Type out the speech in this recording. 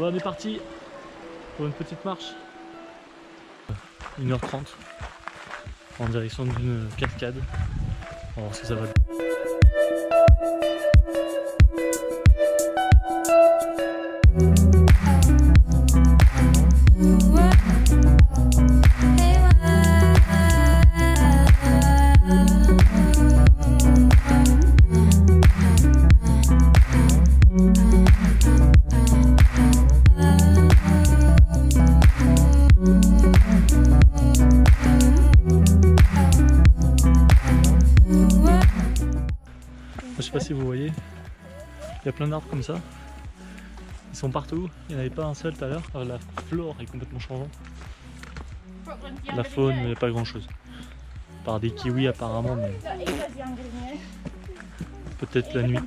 on est parti pour une petite marche. 1h30 en direction d'une cascade. On va voir ce que ça va donner. Je sais pas si vous voyez, il y a plein d'arbres comme ça. Ils sont partout, il n'y en avait pas un seul tout à l'heure. La flore est complètement changeante. La faune, il n'y a pas grand chose. Par des kiwis apparemment, mais peut-être la nuit.